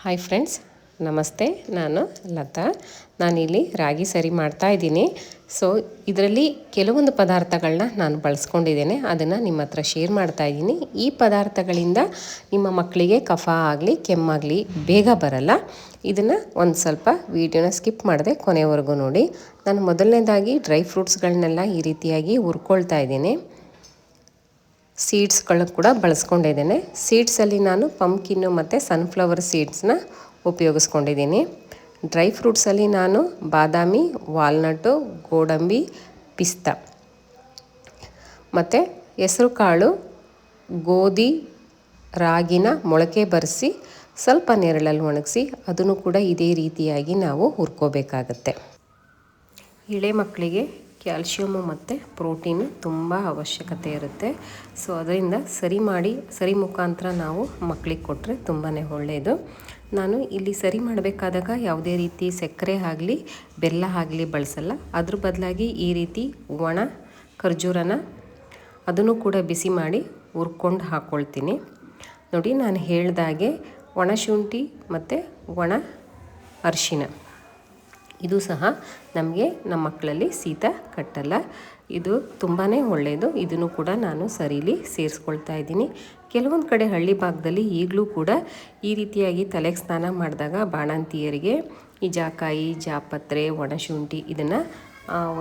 Hi friends, ನಮಸ್ತೆ. ನಾನು ಲತಾ. ನಾನಿಲ್ಲಿ ರಾಗಿ ಸರಿ ಮಾಡ್ತಾ ಇದ್ದೀನಿ. ಸೊ ಇದರಲ್ಲಿ ಕೆಲವೊಂದು ಪದಾರ್ಥಗಳನ್ನ ನಾನು ಬಳಸ್ಕೊಂಡಿದ್ದೇನೆ, ಅದನ್ನು ನಿಮ್ಮ ಹತ್ರ ಶೇರ್ ಮಾಡ್ತಾ ಇದ್ದೀನಿ. ಈ ಪದಾರ್ಥಗಳಿಂದ ನಿಮ್ಮ ಮಕ್ಕಳಿಗೆ ಕಫ ಆಗಲಿ ಕೆಮ್ಮಾಗಲಿ ಬೇಗ ಬರಲ್ಲ. ಇದನ್ನು ಒಂದು ಸ್ವಲ್ಪ ವೀಡಿಯೋನ ಸ್ಕಿಪ್ ಮಾಡದೆ ಕೊನೆವರೆಗೂ ನೋಡಿ. ನಾನು ಮೊದಲನೇದಾಗಿ ಡ್ರೈ ಫ್ರೂಟ್ಸ್ಗಳನ್ನೆಲ್ಲ ಈ ರೀತಿಯಾಗಿ ಹುರ್ಕೊಳ್ತಾ ಇದ್ದೀನಿ. ಸೀಡ್ಸ್ಗಳು ಕೂಡ ಬಳಸ್ಕೊಂಡಿದ್ದೇನೆ. ಸೀಡ್ಸಲ್ಲಿ ನಾನು ಪಂಪ್ಕಿನ್ನು ಮತ್ತು ಸನ್ಫ್ಲವರ್ ಸೀಡ್ಸ್ನ ಉಪಯೋಗಿಸ್ಕೊಂಡಿದ್ದೀನಿ. ಡ್ರೈ ಫ್ರೂಟ್ಸಲ್ಲಿ ನಾನು ಬಾದಾಮಿ, ವಾಲ್ನಟ್ಟು, ಗೋಡಂಬಿ, ಪಿಸ್ತಾ ಮತ್ತು ಹೆಸರು ಕಾಳು, ಗೋಧಿ, ರಾಗಿನ ಮೊಳಕೆ ಬರೆಸಿ ಸ್ವಲ್ಪ ನೆರಳಲ್ಲಿ ಒಣಗಿಸಿ ಅದನ್ನು ಕೂಡ ಇದೇ ರೀತಿಯಾಗಿ ನಾವು ಹುರ್ಕೋಬೇಕಾಗತ್ತೆ. ಎಳೆ ಮಕ್ಕಳಿಗೆ ಕ್ಯಾಲ್ಶಿಯಮ್ಮು ಮತ್ತು ಪ್ರೋಟೀನು ತುಂಬ ಅವಶ್ಯಕತೆ ಇರುತ್ತೆ. ಸೊ ಅದರಿಂದ ಸರಿ ಮುಖಾಂತರ ನಾವು ಮಕ್ಕಳಿಗೆ ಕೊಟ್ಟರೆ ತುಂಬಾ ಒಳ್ಳೆಯದು. ನಾನು ಇಲ್ಲಿ ಸರಿ ಮಾಡಬೇಕಾದಾಗ ಯಾವುದೇ ರೀತಿ ಸಕ್ಕರೆ ಆಗಲಿ ಬೆಲ್ಲ ಆಗಲಿ ಬಳಸಲ್ಲ. ಅದ್ರ ಬದಲಾಗಿ ಈ ರೀತಿ ಒಣ ಖರ್ಜೂರನ ಅದನ್ನು ಕೂಡ ಬಿಸಿ ಮಾಡಿ ಹುರ್ಕೊಂಡು ಹಾಕ್ಕೊಳ್ತೀನಿ. ನೋಡಿ, ನಾನು ಹೇಳ್ದಾಗೆ ಒಣ ಶುಂಠಿ ಮತ್ತು ಒಣ ಅರಿಶಿನ ಇದು ಸಹ ನಮಗೆ ನಮ್ಮ ಮಕ್ಕಳಲ್ಲಿ ಶೀತ ಕಟ್ಟಲ್ಲ. ಇದು ತುಂಬಾ ಒಳ್ಳೆಯದು. ಇದನ್ನು ಕೂಡ ನಾನು ಸರೀಲಿ ಸೇರಿಸ್ಕೊಳ್ತಾ ಇದ್ದೀನಿ. ಕೆಲವೊಂದು ಕಡೆ ಹಳ್ಳಿ ಭಾಗದಲ್ಲಿ ಈಗಲೂ ಕೂಡ ಈ ರೀತಿಯಾಗಿ ತಲೆಗೆ ಸ್ನಾನ ಮಾಡಿದಾಗ ಬಾಣಂತಿಯರಿಗೆ ಈ ಜಾಕಾಯಿ, ಜಾಪತ್ರೆ, ಒಣಶುಂಠಿ ಇದನ್ನು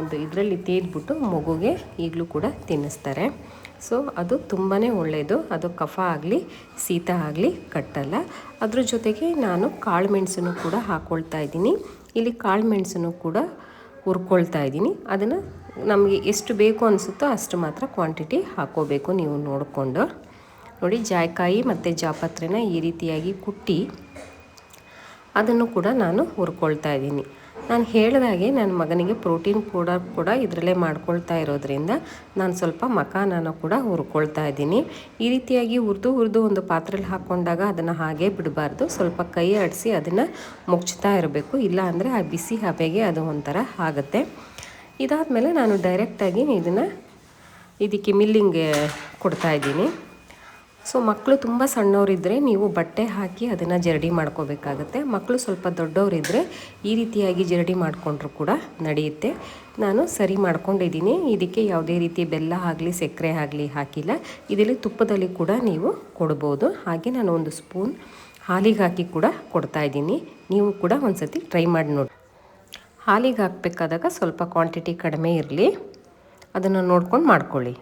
ಒಂದು ಇದರಲ್ಲಿ ತೇದ್ಬಿಟ್ಟು ಮಗುಗೆ ಈಗಲೂ ಕೂಡ ತಿನ್ನಿಸ್ತಾರೆ. ಸೊ ಅದು ತುಂಬಾ ಒಳ್ಳೆಯದು. ಅದು ಕಫ ಆಗಲಿ ಶೀತ ಆಗಲಿ ಕಟ್ಟಲ್ಲ. ಅದ್ರ ಜೊತೆಗೆ ನಾನು ಕಾಳು ಮೆಣಸನ್ನು ಕೂಡ ಹಾಕ್ಕೊಳ್ತಾ ಇದ್ದೀನಿ. ಇಲ್ಲಿ ಕಾಳು ಮೆಣಸನ್ನು ಕೂಡ ಹುರ್ಕೊಳ್ತಾ ಇದ್ದೀನಿ. ಅದನ್ನು ನಮಗೆ ಎಷ್ಟು ಬೇಕು ಅನಿಸುತ್ತೋ ಅಷ್ಟು ಮಾತ್ರ ಕ್ವಾಂಟಿಟಿ ಹಾಕ್ಕೋಬೇಕು, ನೀವು ನೋಡಿಕೊಂಡು. ನೋಡಿ, ಜಾಯಿಕಾಯಿ ಮತ್ತು ಜಾಪತ್ರೆನ ಈ ರೀತಿಯಾಗಿ ಕುಟ್ಟಿ ಅದನ್ನು ಕೂಡ ನಾನು ಹುರ್ಕೊಳ್ತಾ ಇದ್ದೀನಿ. ನಾನು ಹೇಳಿದಾಗೆ ನನ್ನ ಮಗನಿಗೆ ಪ್ರೋಟೀನ್ ಕೂಡ ಇದರಲ್ಲೇ ಮಾಡ್ಕೊಳ್ತಾ ಇರೋದ್ರಿಂದ ನಾನು ಸ್ವಲ್ಪ ಮಖಾನನ ಕೂಡ ಹುರ್ಕೊಳ್ತಾ ಇದ್ದೀನಿ. ಈ ರೀತಿಯಾಗಿ ಹುರಿದು ಒಂದು ಪಾತ್ರೆಯಲ್ಲಿ ಹಾಕ್ಕೊಂಡಾಗ ಅದನ್ನು ಹಾಗೇ ಬಿಡಬಾರ್ದು. ಸ್ವಲ್ಪ ಕೈ ಆಡಿಸಿ ಅದನ್ನು ಮುಚ್ತಾ ಇರಬೇಕು. ಇಲ್ಲ ಅಂದರೆ ಆ ಬಿಸಿ ಹಬೆಗೆ ಅದು ಒಂಥರ ಆಗುತ್ತೆ. ಇದಾದಮೇಲೆ ನಾನು ಡೈರೆಕ್ಟಾಗಿ ಇದಕ್ಕೆ ಮಿಲ್ಲಿಂಗ್ಗೆ ಕೊಡ್ತಾಯಿದ್ದೀನಿ. ಸೊ ಮಕ್ಕಳು ತುಂಬ ಸಣ್ಣವರಿದ್ದರೆ ನೀವು ಬಟ್ಟೆ ಹಾಕಿ ಅದನ್ನು ಜರಡಿ ಮಾಡ್ಕೋಬೇಕಾಗತ್ತೆ. ಮಕ್ಕಳು ಸ್ವಲ್ಪ ದೊಡ್ಡವರಿದ್ದರೆ ಈ ರೀತಿಯಾಗಿ ಜರಡಿ ಮಾಡಿಕೊಂಡ್ರೂ ಕೂಡ ನಡೆಯುತ್ತೆ. ನಾನು ಸರಿ ಮಾಡ್ಕೊಂಡಿದ್ದೀನಿ. ಇದಕ್ಕೆ ಯಾವುದೇ ರೀತಿ ಬೆಲ್ಲ ಆಗಲಿ ಸಕ್ಕರೆ ಆಗಲಿ ಹಾಕಿಲ್ಲ. ಇದರಲ್ಲಿ ತುಪ್ಪದಲ್ಲಿ ಕೂಡ ನೀವು ಕೊಡ್ಬೋದು. ಹಾಗೆ ನಾನು ಒಂದು ಸ್ಪೂನ್ ಹಾಲಿಗೆ ಹಾಕಿ ಕೂಡ ಕೊಡ್ತಾಯಿದ್ದೀನಿ. ನೀವು ಕೂಡ ಒಂದು ಸತಿ ಟ್ರೈ ಮಾಡಿ ನೋಡಿ. ಹಾಲಿಗೆ ಹಾಕಬೇಕಾದಾಗ ಸ್ವಲ್ಪ ಕ್ವಾಂಟಿಟಿ ಕಡಿಮೆ ಇರಲಿ, ಅದನ್ನು ನೋಡ್ಕೊಂಡು ಮಾಡ್ಕೊಳ್ಳಿ.